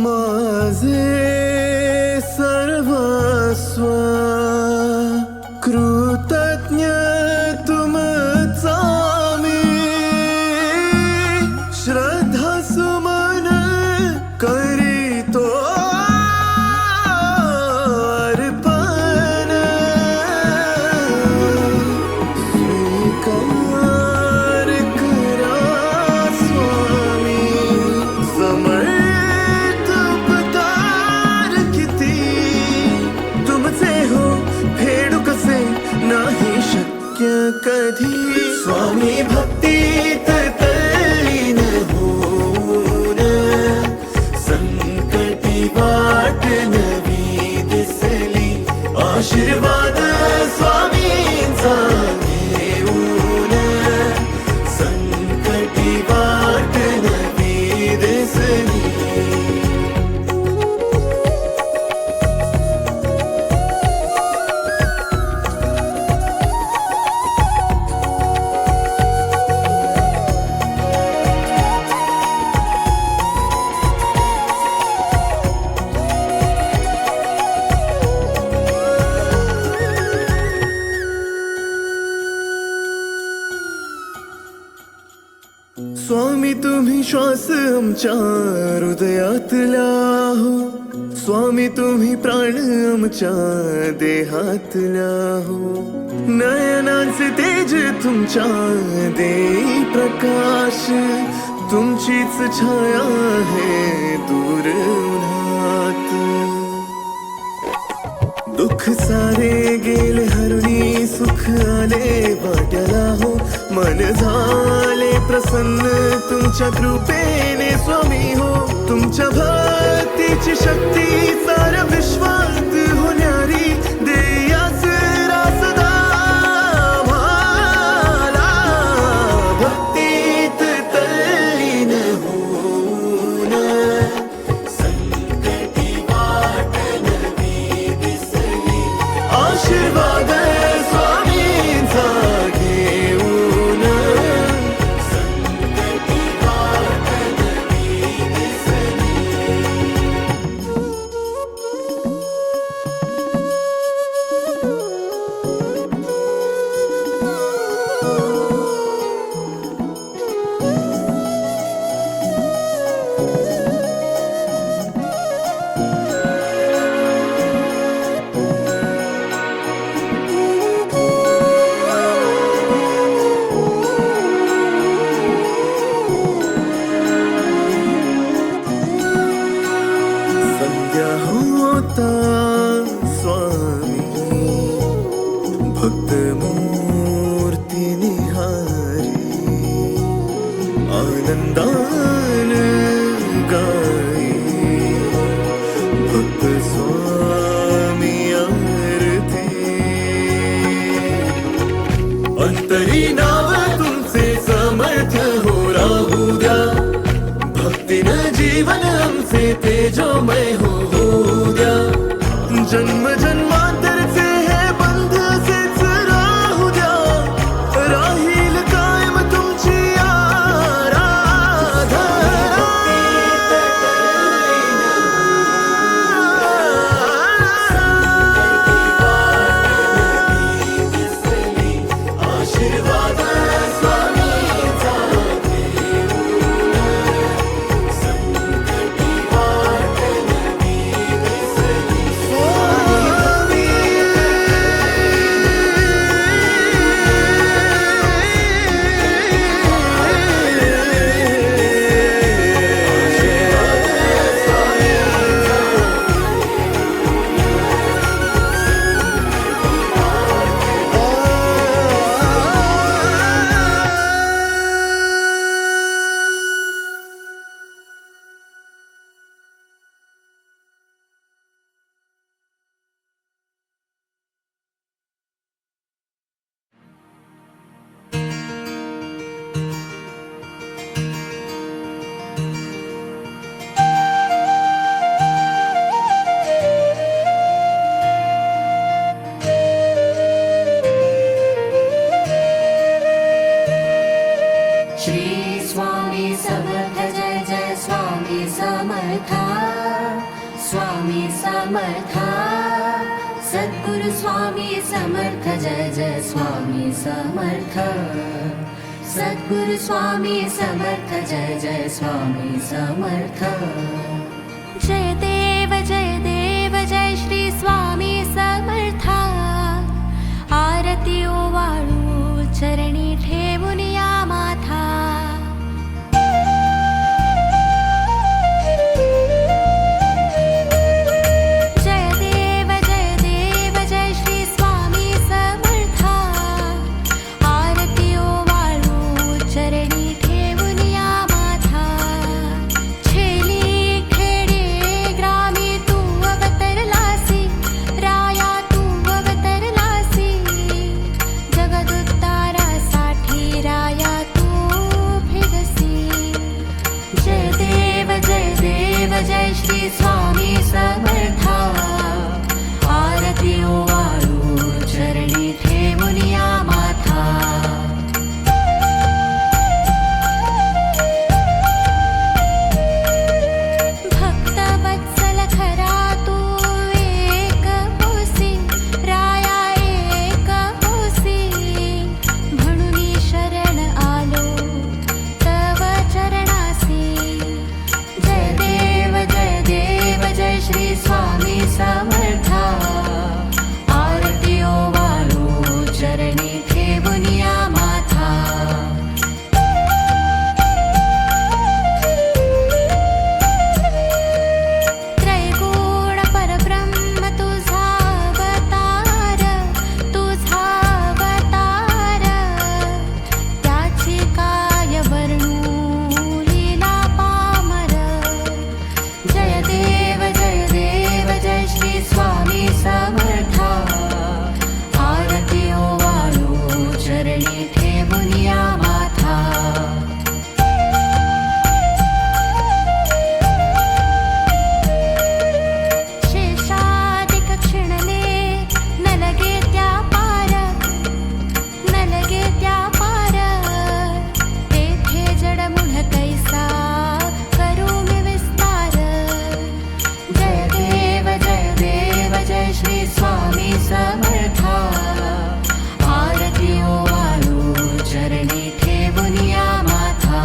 माझे सर्वस्व कृतज्ञ तुमचा मी श्रद्धा सुमन करीतो अर्पण स्वीकार करा स्वामी समर्थ उपकार किती तुमचे हो फेडू कसे नाही शक्य कधी स्वामी भक्तीत तल्लीन होऊन संकटी वाट नवी दिसली आशीर्वाद स्वामींचा घेऊन संकटी वाट नवी दिसली स्वामी तुम्ही श्वास आमच्या हृदयातला हो स्वामी तुम्ही प्राण आमच्या देहातला हो नयनांचे तेज तुमच्या देई प्रकाश तुमचीच छाया आहे दूर उन्हात दुःख सारे गेले हरुणी सुख आले वाट्याला हो मन झाले प्रसन्न तुमच्या कृपेने स्वामी हो तुमच्या भक्तीची शक्ती साऱ्या विश्वात होणारी देयास रासदा भाला भक्तीत तल्लीन होऊन संकटी वाट नवी दिसली आशीर्वाद स्वामींचा घेऊन संकटी वाट नवी दिसली संध्या होता स्वामी भक्त मूर्ती निहारी आनंदान गाई भक्त स्वामी आरती अंतरी नाव तुमचे समर्थ हो राहू द्या भक्तीनं जीवन आमचे तेजोमय हो द्या जन्म जन्मांतरचे हे बंध असेच राहू द्या राहील कायम तुमची आशीर्वाद स्वामीचा संकटी वाट नवी दिसली स्वामी श्री स्वामी समर्थ जय जय स्वामी समर्था स्वामी समर्थ, सद्गुरु स्वामी समर्थ, जय जय स्वामी समर्थ, सद्गुरु स्वामी समर्थ, जय जय स्वामी समर्थ. जय देव जय श्री स्वामी समर्थ. आरती ओवाळू चरणी ठेवून या माथा. जय देव जय श्री स्वामी समर्थ. आरती ओवाळू चरणी ठेवून या माथा. छेली खेडे ग्रामी तू अवतरलासी, राया तू अवतरलासी. जगदुद्धारासाठी राया तू फिरसी. जय देव जय श्री स्वामी समर्थ. आरती ओवाळू चरणी ठेवून या माथा. भक्त वत्सल खरा तू एक होसी, राया एक होसी. म्हणून शरण आलो तव चरणासी. जय देव जय श्री स्वामी समर्थ. आरती ओवाळू चरणी ठेवून या माथा. त्रैगुण परब्रह्म तुझा अवतार, तुझा अवतार. त्याची काय वर्णू लीला पामर. जय देव जय श्री स्वामी समर्थ. आरती ओवाळू चरणी ठेवून या माथा. शेषादिक क्षिणले न लगे त्या पार, न लगे त्या पार. तेथे जडमुढ कैसा करू मी विस्तार. जय देव जय श्री स्वामी समर्थ. आरती ओवाळू चरणी ठेवून या माथा.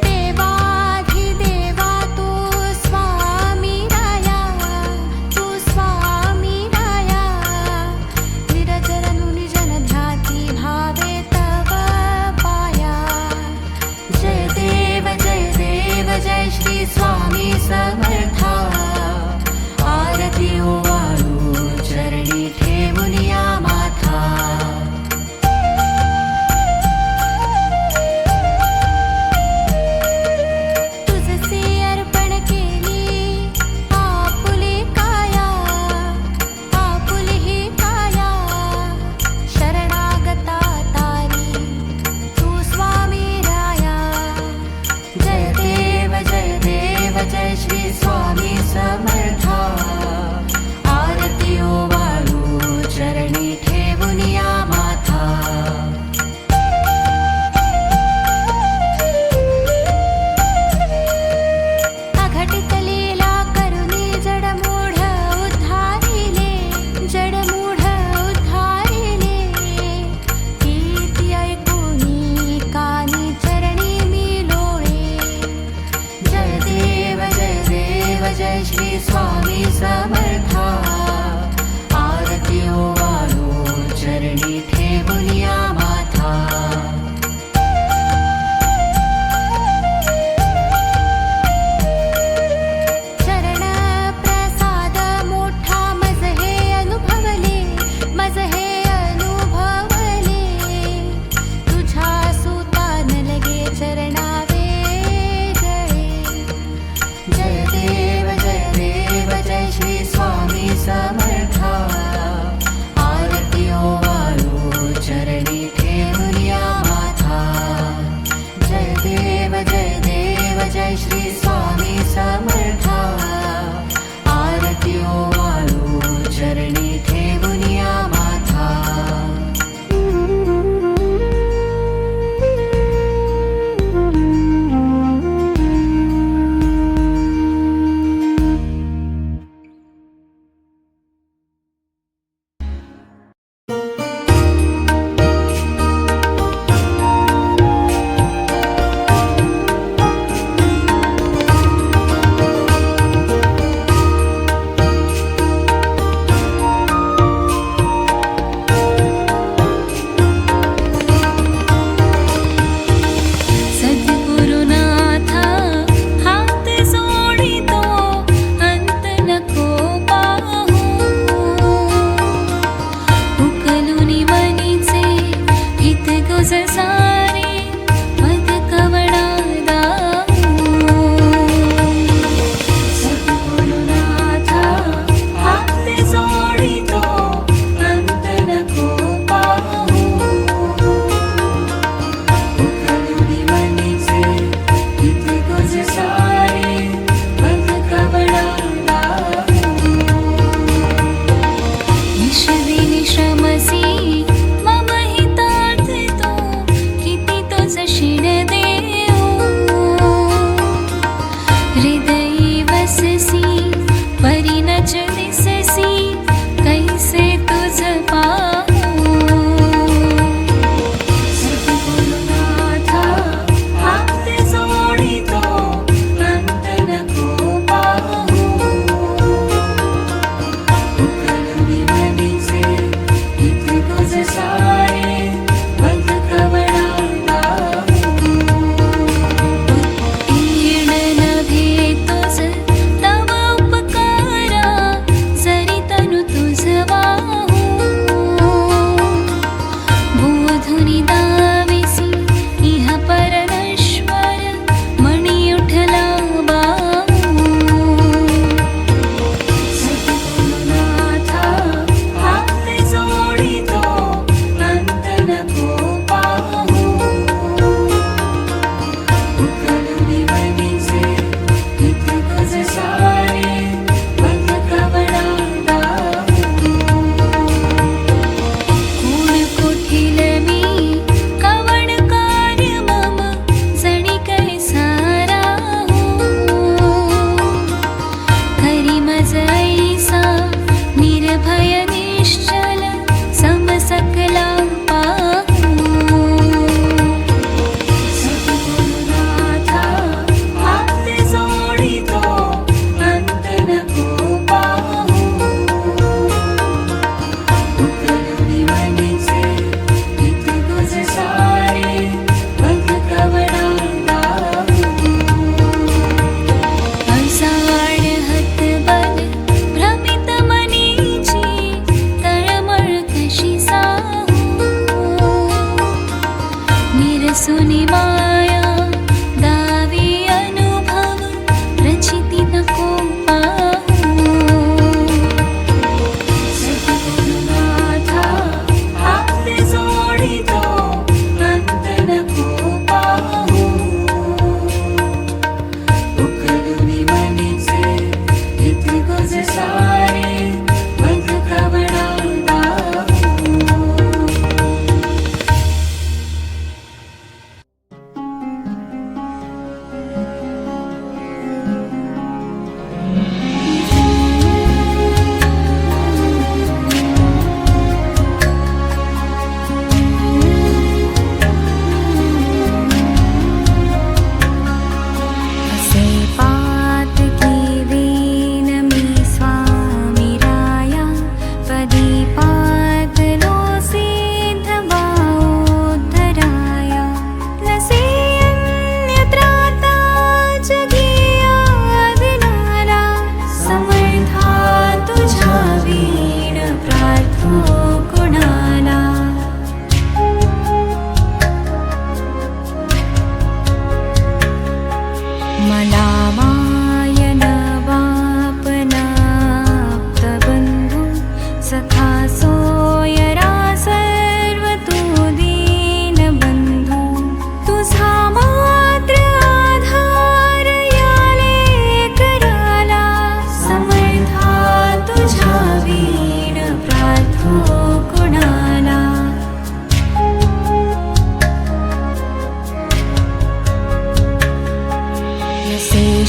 देवाधिदेवा तू स्वामी राया, तू स्वामी राया. निरजरनु निजन ध्याती भावे तव पाया. जय देव जय श्री स्वामी समर्थ. आरती ओवाळू चरणी ठेवून या माथा. तुझसे अर्पण केली आपुले काया, आपुले ही काया. शरणागता तारी तू स्वामी राया. जय देव जय श्री स्वामी समर्थ. आरती ओवाळू चरणी ठेवून या माथा. अघटित लीला करुणी जडमूढ उद्धारिले, जडमूढ उद्धारिले. कीर्ती ऐकूनी कानी चरणी मी लोळे. जय देव जय श्री स्वामी समर्थ. आरती ओवाळू चरणी ठेवून या माथा. चरण प्रसाद मोठा मज हे अनुभवले, मज हे अनुभवले. तुझ्या सुता न लगे चरणावे गळे. जय देव जय श्री स्वामी समर्थ. आरती ओवाळू चरणी ठेवून या माथा. जय देव जय श्री स्वामी समर्थ. आरती ओवाळू चरणी ठेवून या माथा. सुनी माया दावी अनुभव रचिती नको पाहू सद्गुरुनाथा आपले जोडितो अंत नको पाहू उकलुनी मनीचे इथे गुज सारे मध कवडा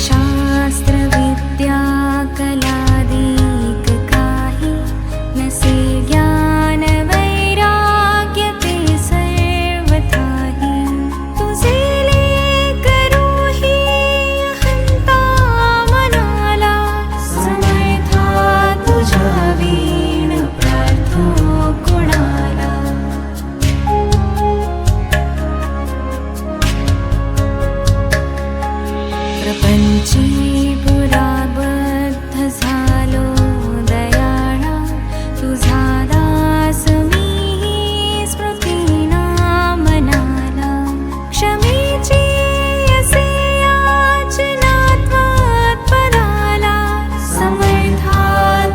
शास्त्र विद्या कलादीक काही नसे ज्ञान वैराग्य ते सर्व ठाही तुझे लेकरूही अहंता मनाला समर्था तुझ्या वीण प्रार्थो कुणाला प्रपंची पुराबद्ध झालो दयाळा तुझा दास मी स्मृतीना मनाला क्षमेची असे याचना त्वत्पदाला समर्था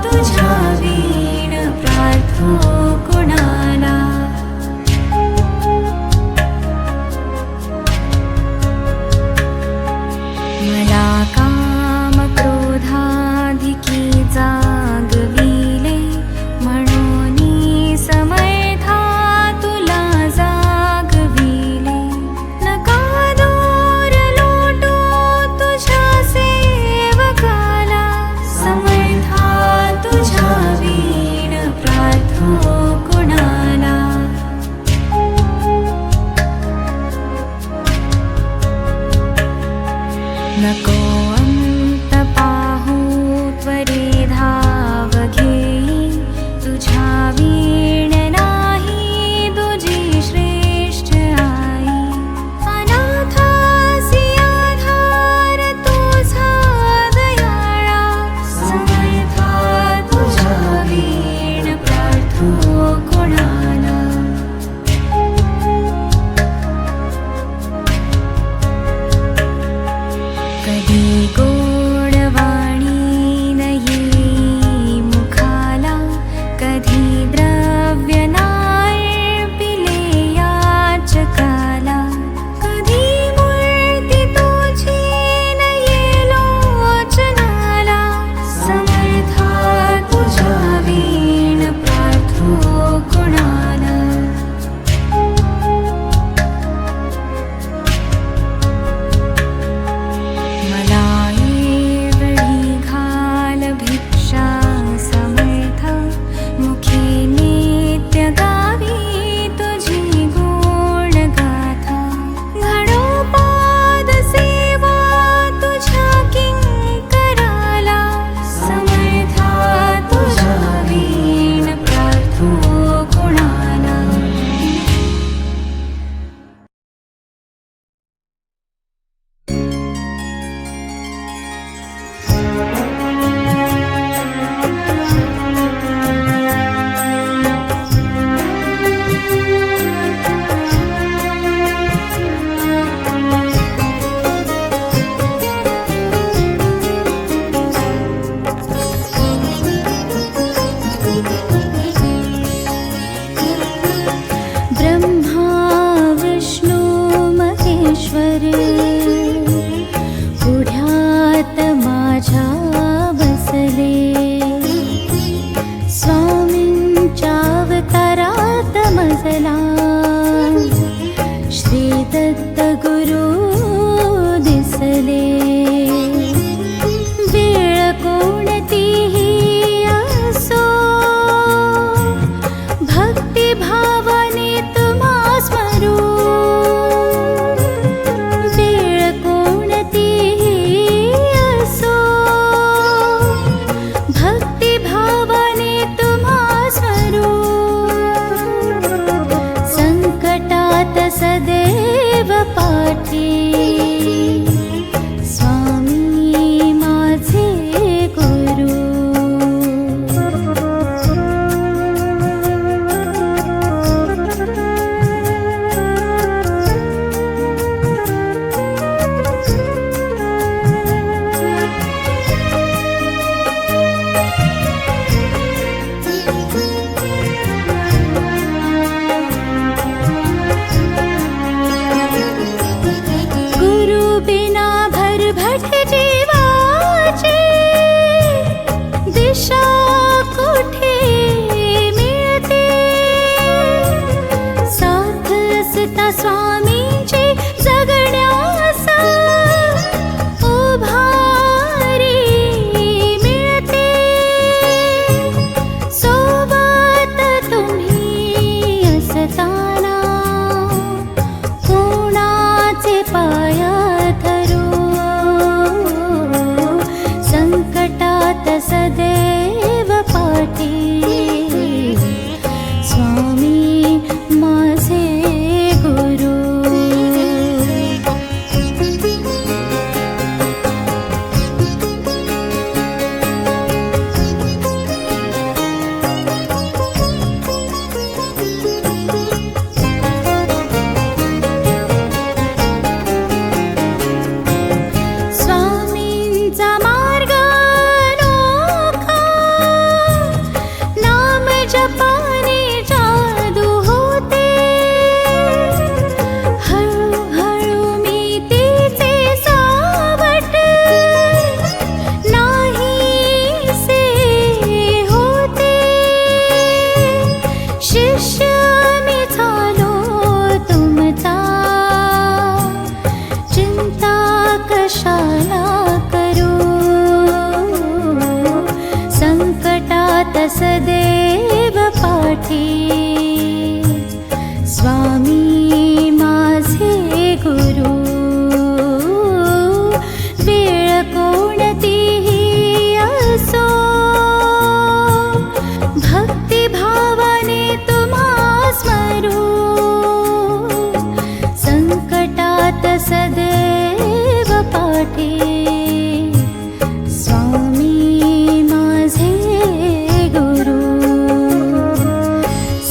तुझ्या वीण प्रार्थो कुणाला मला काम क्रोधाधिकी जागविले म्हणून समर्था तुला जागविले नका दूर लोटू तुझ्या सेवकाला समर्था तुझ्या वीण प्रार्थो कुणाला नको अंत पाहू त्वरे धाव घेई तुझ्या वीण नाही तुझी श्रेष्ठ आई अनाथासी आधार तुझा दयाळा समर्था तुझ्या वीण प्रार्थो कुणाला कधी परमेश्वर पुढ्यात माझ्या बसले स्वामींच्या अवतारात मजला श्री दत्त गुरु दिसले वेळ कोणतीही असो भक्तिभावाने तुम्हा स्मरू वेळ कोणतीही असो भक्तिभावाने तुम्हा स्मरू संकटात सदैव पाठी स्वामी माझे गुरु गुरु बिना भरभट जीवाची दिशा कुठे मिळते साथ असता स्वामींची जगण्यास उभारी मिळते सोबत तुम्ही असताना कोणाचे पाय धरू संकटात सदैव पाठी स्वामी माझे गुरु स्वामींचा मार्ग अनोखा नाम जपाने जादू होते हळूहळू मी तिचे सावट नाहीसे होते शिष्य मी झालो तुमचा चिंता कशाला करू संकटात सदैव पाठी स्वामी माझे गुरु वेळ कोणतीही असो भक्तिभावाने तुम्हा स्मरू संकटात सदैव पाठी स्वामी माझे गुरु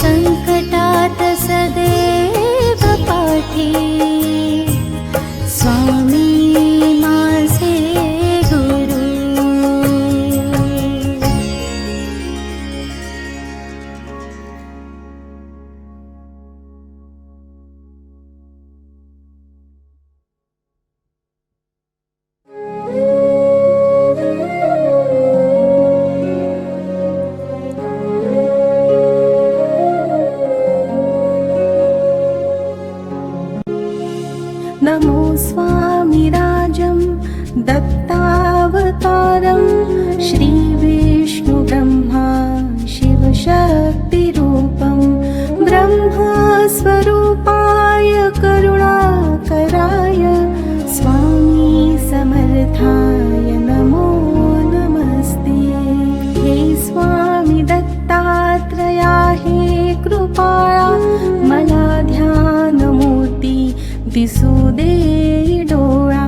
संकटात सदैव पाठी स्वामी माझे गुरु नमो स्वामिराजं दत्तावतारं श्रीविष्णुब्रह्मा शिवशक्तिरूपं ब्रह्मस्वरूपाय करुणाकराय स्वामी समर्थाय नमो नमस्ते हे स्वामी दत्तात्रया हे कृपाळा मला ध्यानमूर्ती दिसू दे डोळा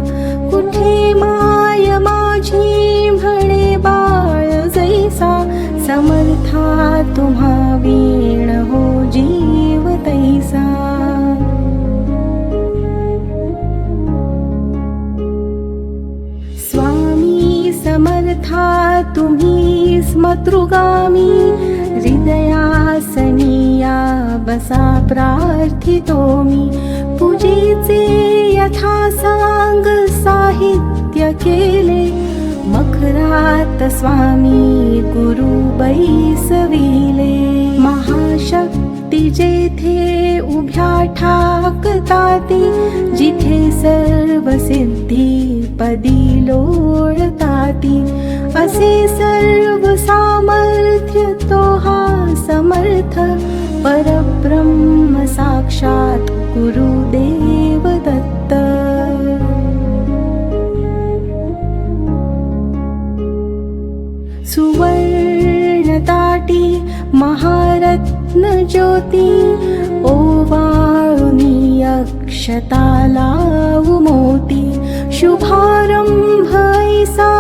कुठे माय माझी म्हणे बाळ जैसा समर्था तुम्हा वीण हो जीव तैसा स्वामी समर्था तुम्ही स्मतृगामी हृदयासनिया बसा प्रार्थितो मी पूजेचे या यथा सांग साहित्य केले मखरात स्वामी गुरु बैसविले महाशक्ती जेथे उभ्या ठाकताती जिथे सर्व सिद्धी पदी लोळताती असे सर्व सामर्थ्य तो हा समर्थ परब्रह्म साक्षात गुरुदेव दत्त सुवर्ण ताटी महारत्न ज्योती ओवाळुनी अक्षता लावू मोती शुभारंभ ऐसा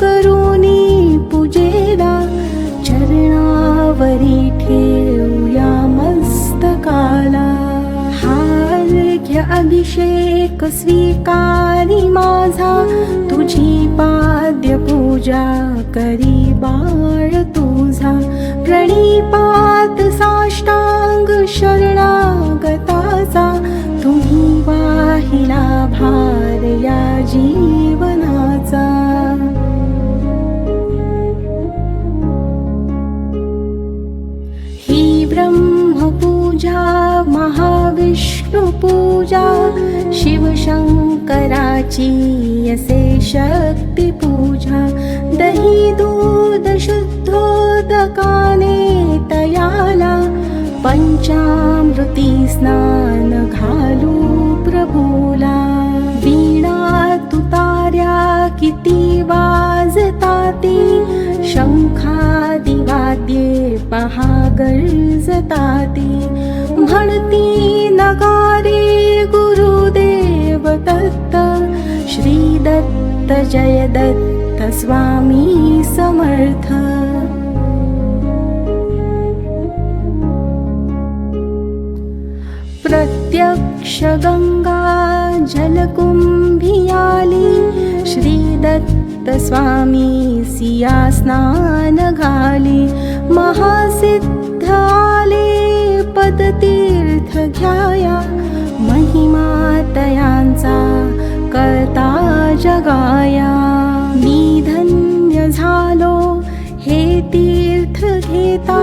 करुनी पूजेला चरणावरी ठेवूया मस्तकाला हार्घ्य अभिषेक स्वीकारी माझा तुझी पाद्य पूजा करी बाळ तुझा प्रणिपात साष्टांग शरणागताचा तुम्ही वाहिला भार या जीवनाचा ही ब्रह्मपूजा महाविष्णु पूजा शिवशंकराची असे शक्ती पूजा दही दूध शुद्धोदकाने तयाला पंचामृती स्नान घालू प्रभूला वीणा तुतार्या किती वाजताती शंखादी वाद्ये पहा गरजताती म्हणती नगारे गुरुदेव दत्त श्री दत्त जय दत्त स्वामी समर्थ प्रत्यक्ष गंगा जलकुंभी आली श्री दत्त स्वामी सिया स्नान घाली महासिद्ध आले पदतीर्थ घ्याया महिमा तयांचा करता जगाया मी धन्य झालो हे तीर्थ घेता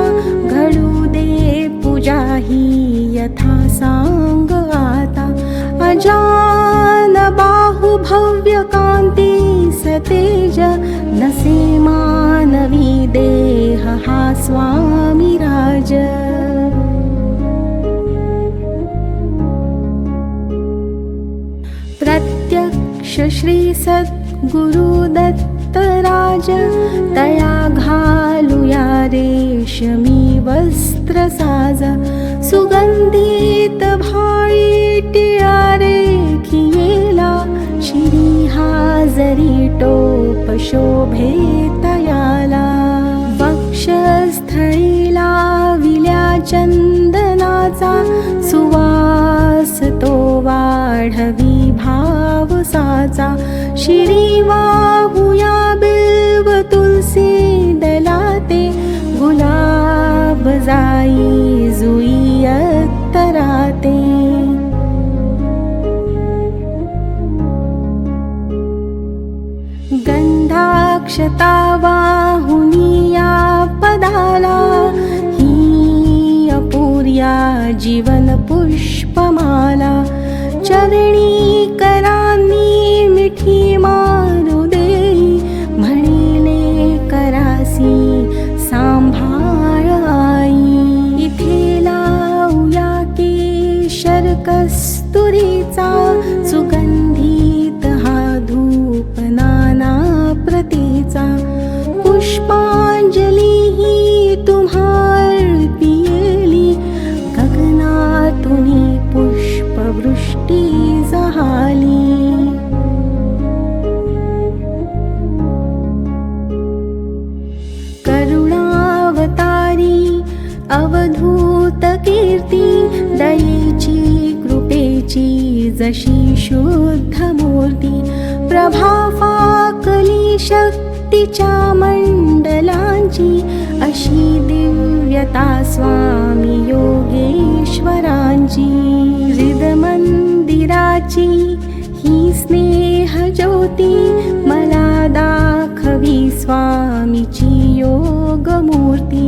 घडू दे पूजा ही यथा सांग आता अजान बाहु भव्य कांती सतेज नसे मानवी देह हा स्वामी राज प्रत्यक्ष श्री सद्गुरु दत्त राज तया घालूया रेशमी वस्त्र साज सुगंधित भाळी टिळारे खियेला शिरी हाजरी टोप शोभे तयाला वक्षस्थळी लाविल्या चंदनाचा सुवास तो वाढवी भाव साचा शिरी वाहुया बिल्व तुलसी दलाते गुलाब जाई जुई अत्तराते गंधाक्षता वाहुनिया पदाला ही अपूर्या जीवन पुष्पमाला चरणी करांनी मिठी मारू देई म्हणिले करासी सांभाळ आई इथे लावूया केशर कस्तुरीचा सुगंधित हा धूप नाना प्रतीचा पुष्पांजली ही तुम्हार पियेली गगनातुनी पुष्पवृष्टी जहाली करुणावतारी अवधूत कीर्ती दयेची कृपेची जशी शुद्ध मूर्ती प्रभा फाकली शक्तीच्या मंडलांची अशी दिव्यता स्वामी योगेश्वरांची हृद मंदिराची स्नेह ज्योती मला दाखवी स्वामीची योग मूर्ती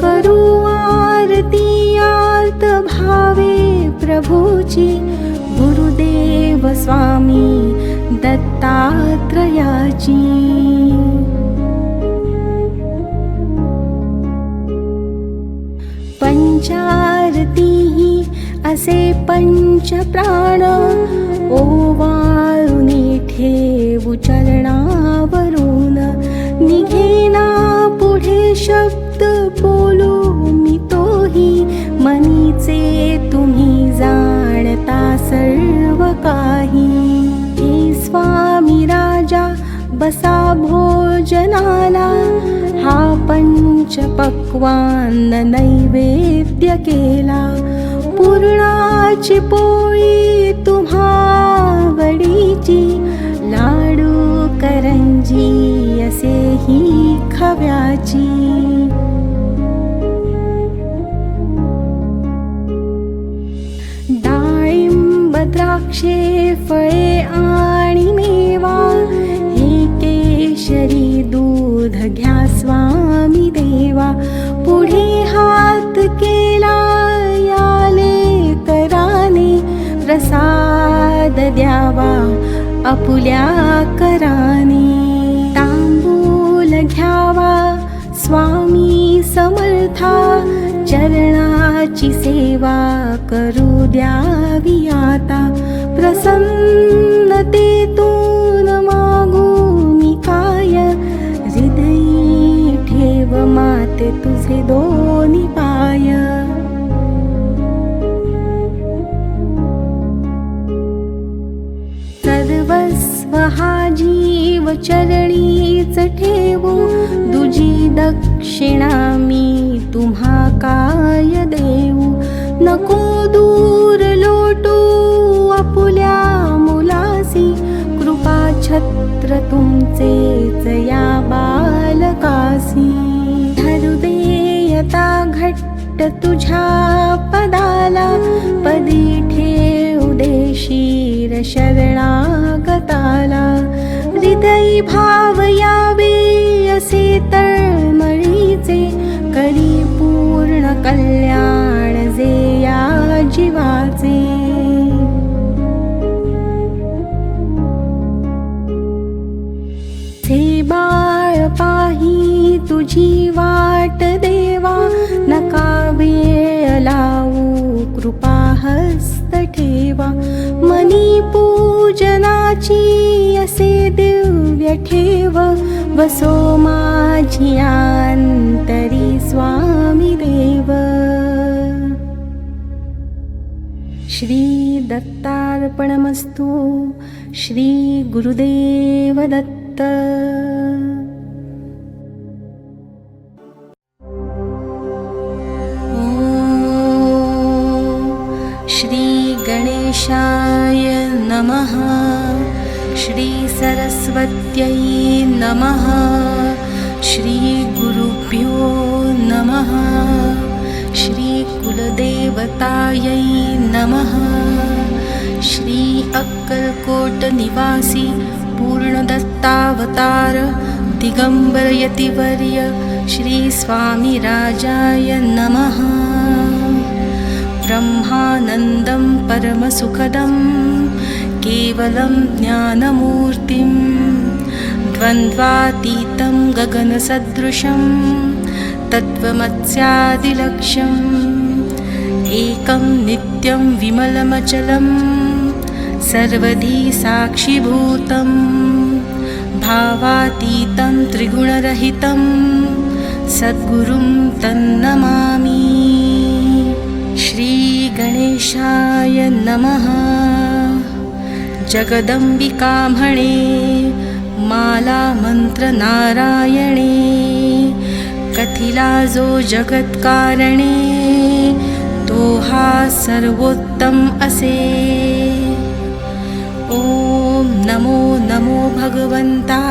करू आरती आर्त भावे प्रभूची गुरुदेव स्वामी दत्तात्रयाची पंचारती असे पंच प्राण ओवाळून ठेवू चरणावरून निघेना पुढे शब्द बोलू मी तोही मनीचे तुम्ही जाणता सर्व काही हे स्वामी राजा बसा भोजनाला हा पंचपक्वान्न नैवेद्य केला पूर्णाची पोळी तुम्हा वडीची लाडू करंजी असेही खव्याची डाळिंब द्राक्षे फळे आणि मेवा हे केशरी दूध घ्या स्वामी देवा पुढे हात केला याले कराने प्रसाद द्यावा आपुल्या कराने तांबूल घ्यावा स्वामी समर्था चरणाची सेवा करू द्यावी आता प्रसन्नतेतून मागू मी काय हृदयी ठेव माते तुझे दोन्ही पाय सर्वस्व हा जीव चरणीच ठेवू दुजी दक्षिणा मी तुम्हा काय देऊ नको दूर लोटू आपुल्या मुलासी कृपा छत्र तुमचेच या बालकासी धरू देयता घट्ट तुझ्या पदाला पदी ठेवू देशीर शरणागताला हृदयी भाव यावे असे तळमळीचे करी पूर्ण कल्याण जे या जीवाचे हे बाळ पाही तुझी वाट देवा नका वेळ लावू कृपा हस्त ठेवा मनी पूजनाची असे दिव्य ठेव वसो माझी अंतरी स्वामी देव श्री दत्तार्पणमस्तु श्री गुरुदेव दत्त श्री गणेशाय नमः श्री सरस्वत्यै नमः श्री गुरुभ्यो नमः श्री कुलदेवतायै नमः श्री अक्कलकोट निवासी पूर्णदत्तावतार दिगंबर यतिवर्य श्री स्वामी राजाय नमः ब्रह्मानन्दं परमसुखदं केवलं ज्ञानमूर्तिं द्वन्द्वातीतं गगनसदृशं तत्त्वमस्यादिलक्ष्यम् एकं नित्यं विमलमचलं सर्वधी साक्षिभूतं भावातीतं त्रिगुणरहितं सद्गुरुं तन्नमामि श्री गणेशाय नमः जगदंबिका म्हणे माला मंत्र नारायणे कथिला जो जगत्कारणे तो हा सर्वोत्तम असे ओम नमो नमो भगवंता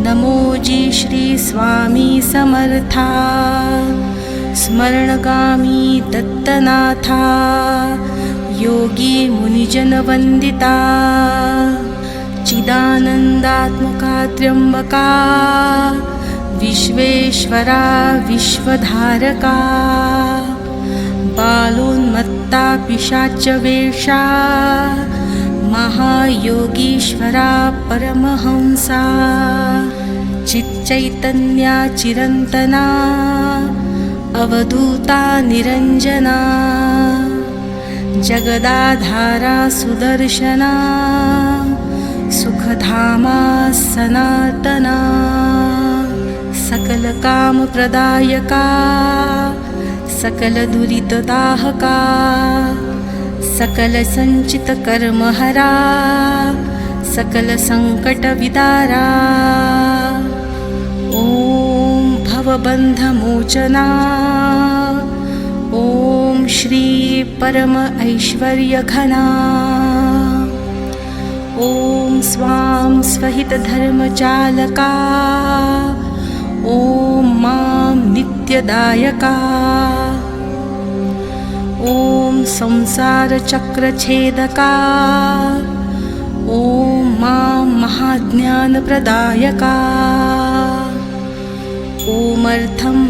नमो जी श्री स्वामी समर्था स्मरणगामी दत्तनाथा योगी मुनिजन वंदिता चिदानन्दात्मका त्र्यम्बका विश्वेश्वरा विश्वधारका बालोन्मत्ता पिशाचवेषा महायोगीश्वरा परमहंसा चिच्चैतन्या चिरन्तना अवधूता निरञ्जना जगदाधारा सुदर्शना सुखधामा सनातना सकलकामप्रदायका सकलदुरितदाहका सकलसञ्चितकर्महरा सकलसङ्कटविदारा ॐ भवबन्धमोचना ॐ श्री परम ऐश्वर्यघना ॐ स्वां स्वहितधर्मचालका ॐ मां नित्यदायका ॐ संसारचक्रछेदका ॐ मां महाज्ञानप्रदायका ॐ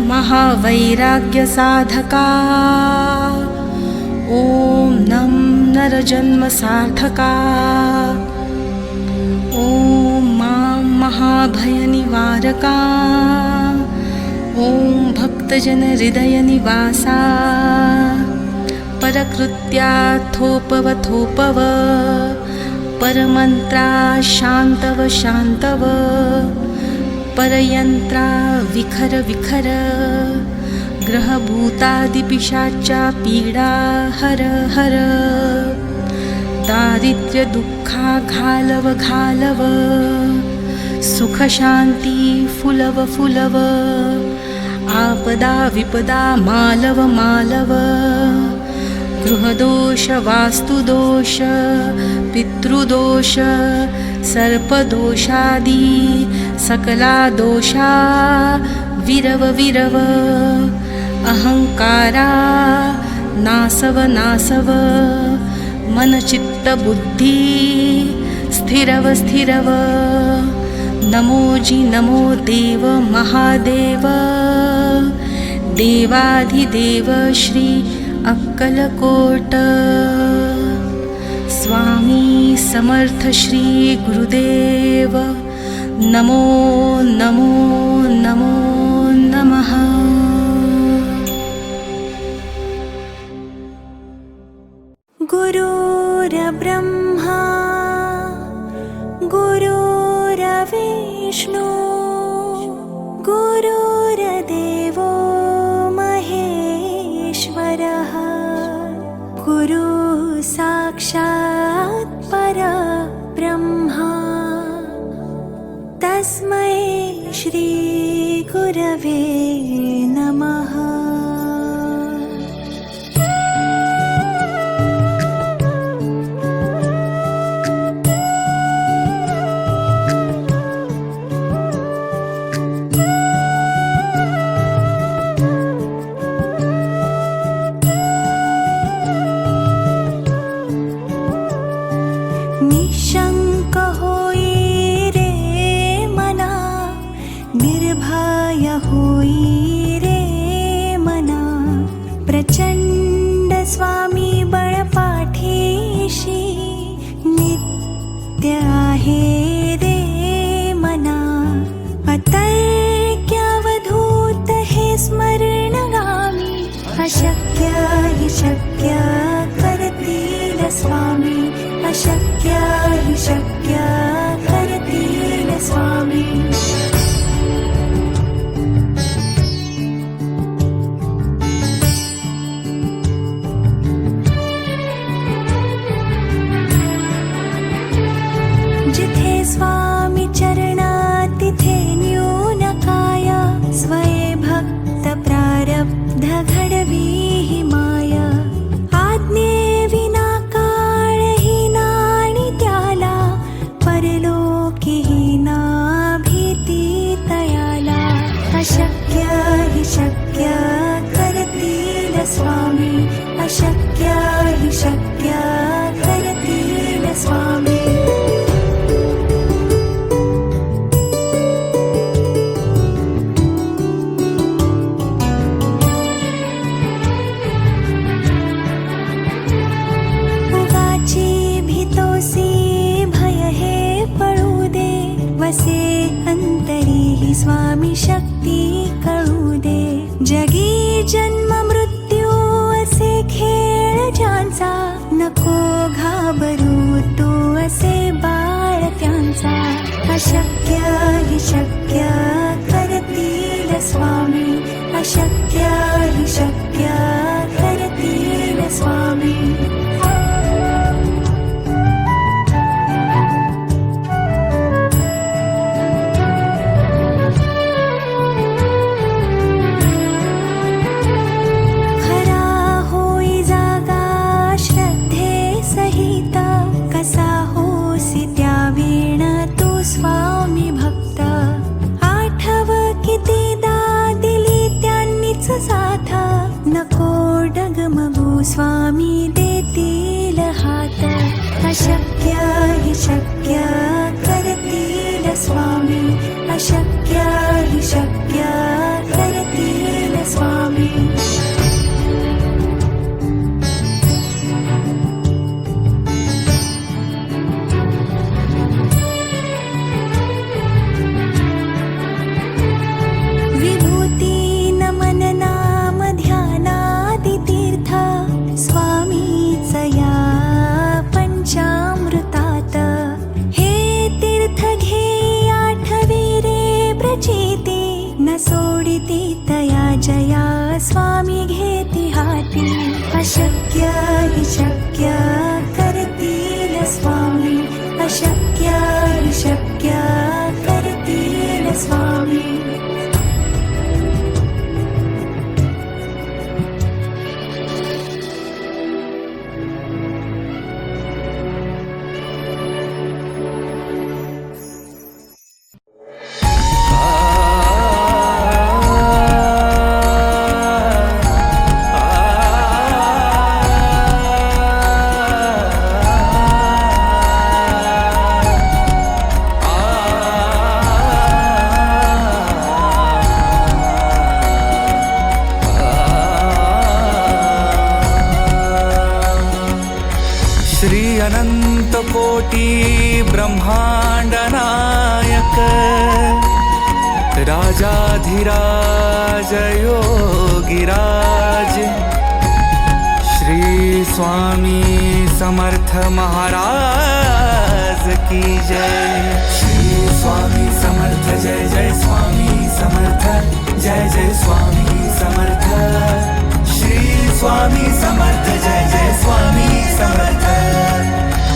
महावैराग्यसाधका ॐ नं नरजन्मसार्थका ॐ मां महाभयनिवारका ॐ भक्तजनहृदयनिवासा परकृत्या थोपव परमन्त्रा शान्तव शान्तव परयन्त्रा विखर ग्रहभूतादिपिशाचा पीडा हर दारिद्र्यदुःखा घालव सुखशान्ति फुलव आपदा विपदा मालव गृहदोष वास्तुदोष पितृदोष सर्पदोषादि सकला दोषा विरव अहंकारा नासव मनचित्तबुद्धि स्थिरव नमो देव महादेव देवाधिदेव श्री अक्कलकोट स्वामी समर्थ श्री गुरुदेव नमो नमः। गुरुर्ब्रह्मा गुरुर्विष्णु गुरुर्देवो महेश्वरः गुरु साक्षात् परब्रह्मा तस्मै श्री गुरवे नमः। निशंक होई रे मना निर्भय होई रे मना प्रचंड स्वामी बळपाठीशी नित्य आहे रे मना अतर्क्यावधूत हे स्मरणगामी अशक्य हि शक्य करतील स्वामी अशक्य हि शक्य करतील स्वामी। जिथे स्वामी चरणा तिथे न्यून काय स्वये भक्त प्रारब्ध घडवी हि माया आज्ञे विना अशक्य हि शक्य करतील स्वामी अशक्य हि शक्य करतील स्वामी। असे अंतरी ही स्वामी शक्ती कळू दे. जगी जन्म मृत्यू असे खेळ ज्यांचा, नको घाबरू तू असे बाळ त्यांचा. अशक्य हि शक्य करतील स्वामी, अशक्य हि शक्य करतील स्वामी. खरा होई जागा श्रद्धे सहित, कसा होसी त्या वीण तू स्वामी भक्त. आठव कितीदा दिली त्यांनीच साथ, नको डगमगू स्वामी देतील हात. अशक्य हि शक्य करतील स्वामी, अशक्य हि शक्य करतील स्वामी. विभूती नमन नाम ध्यानादि तीर्थ, स्वामीच या पंचामृतात. हे तीर्थ घे आठवी रे प्रचिती, न सोडिती तया जया स्वामी घेती हाती. अशक्य हि शक्य करतील स्वामी, अशक्य हि शक्य करतील स्वामी. श्री अनंत कोटी ब्रह्मांड नायक, राजाधिराज योगिराज, श्री स्वामी समर्थ महाराज की जय. श्री स्वामी समर्थ जय जय स्वामी समर्थ, जय जय स्वामी समर्थ. श्री स्वामी समर्थ जय जय स्वामी समर्थ.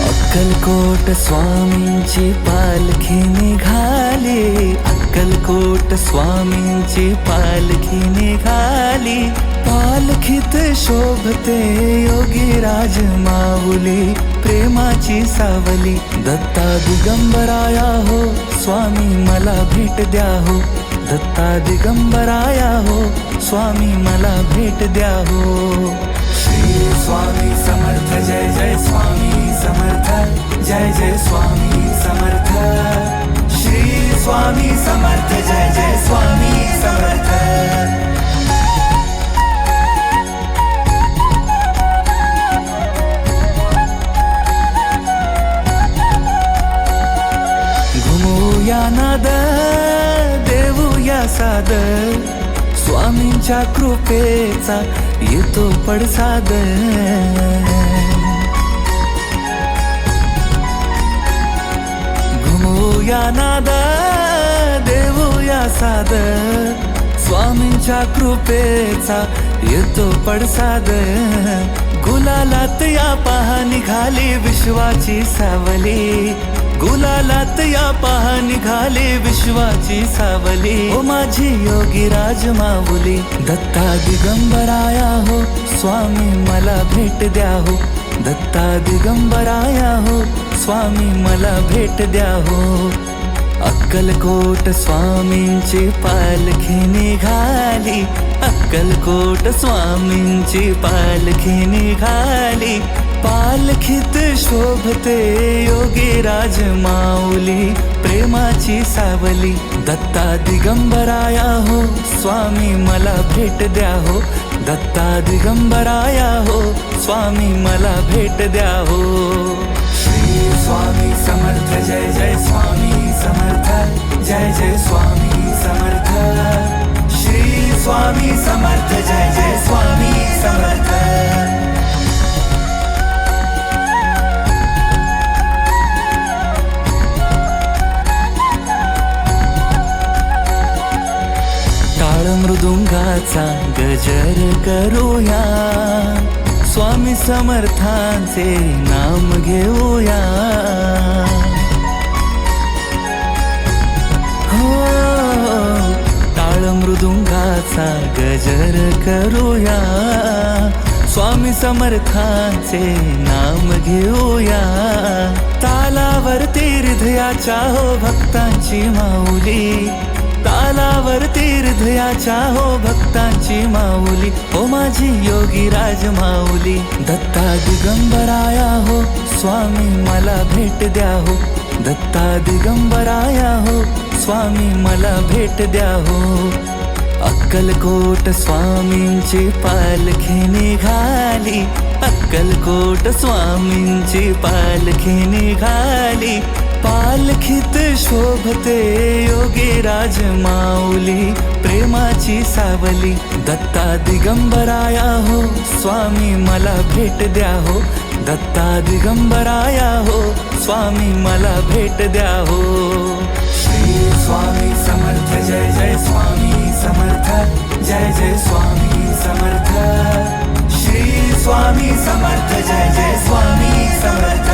अक्कलकोट स्वामींची पालखी निघाली, अक्कलकोट स्वामींची पालखी निघाली. पालखीत शोभते योगीराज माऊली, प्रेमाची सावली. दत्ता दिगंबराया हो स्वामी मला भेट द्या हो, दत्ता दिगंबराया हो स्वामी मला भेट द्या हो. श्री स्वामी समर्थ जय जय स्वामी समर्थ, जय जय स्वामी समर्थ. श्री स्वामी समर्थ जय जय स्वामी समर्थ. घुमूया नाद देऊया साद, स्वामींच्या कृपेचा येतो पडसाद. घुमूया नाद देऊया साद, स्वामींच्या कृपेचा येतो पडसाद. गुलालात या पहा निघाली विश्वाची सावली, गुलालात या पहा निघाली विश्वाची सावली. ओ माझी योगीराज माऊली, दत्ता दिगंबराया हो स्वामी मला भेट द्या हो, दत्ता दिगंबराया हो स्वामी मला भेट द्या हो. अक्कलकोट स्वामींची पालखी निघाली, अक्कलकोट स्वामींची पालखी निघाली. पालखीत शोभते योगीराज माऊली, प्रेमाची सावली. दत्ता दिगंबराया हो स्वामी मला भेट द्या हो, दत्ता दिगंबराया हो स्वामी मला भेट द्या हो. श्री स्वामी समर्थ जय जय स्वामी समर्थ, मृदुंगाचा गजर करूया, स्वामी समर्थांचे नाम घेऊया. हो, टाळ मृदुंगाचा गजर करूया, स्वामी समर्थांचे नाम घेऊया. तालावरती हृदयाच्या हो भक्तांची माऊली, तालावरती हृदयाच्या हो भक्तांची माऊली. ओ माझी योगी राज माऊली, दत्ता दिगंबराया हो स्वामी मला भेट द्या हो, दत्ता दिगंबराया हो स्वामी मला भेट द्या हो. अक्कलकोट स्वामींची पालखी निघाली, अक्कलकोट स्वामींची पालखी निघाली. पालखीत शोभते योगी राज माऊली, प्रेमाची सावली. दत्ता दिगंबराया हो स्वामी मला भेट द्या हो, दत्ता दिगंबराया हो स्वामी मला भेट द्या हो. श्री स्वामी समर्थ जय जय स्वामी समर्थ, जय जय स्वामी समर्थ. श्री स्वामी समर्थ जय जय स्वामी समर्थ.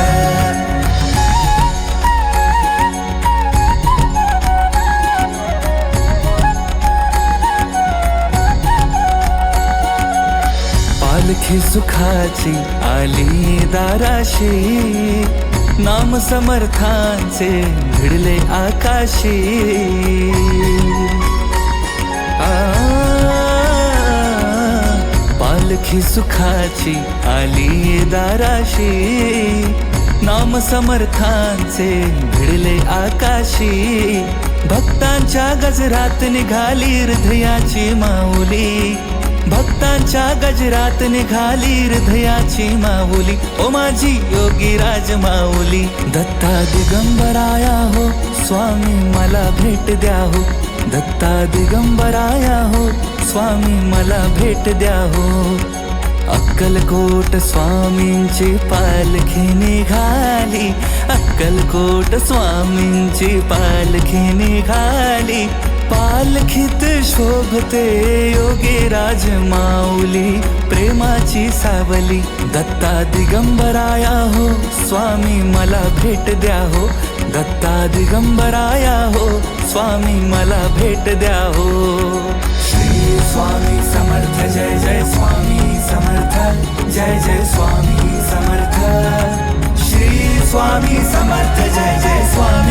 पालखी सुखाची आली दाराशी, नाम समर्थांचे भिडले आकाशी. पालखी सुखाची आली दाराशी, नाम समर्थांचे भिडले आकाशी. भक्तांच्या गजरात निघाली हृदयाची माऊली, भक्तांच्या गजरात निघाली हृदयाची माऊली. ओ माझी योगी राज माऊली, दत्ता दिगंबराया हो स्वामी मला भेट द्या हो, दत्ता दिगंबराया हो स्वामी मला भेट द्या हो. अक्कलकोट स्वामींची पालखी निघाली, अक्कलकोट स्वामींची पालखी निघाली. पालखीत शोभते योगी राज माऊली, प्रेमाची सावली. दत्ता दिगंबराया हो स्वामी मला भेट द्या हो, दत्ता दिगंबराया हो स्वामी मला भेट द्या हो. श्री स्वामी समर्थ जय जय स्वामी समर्थ, जय जय स्वामी समर्थ. श्री स्वामी समर्थ जय जय स्वामी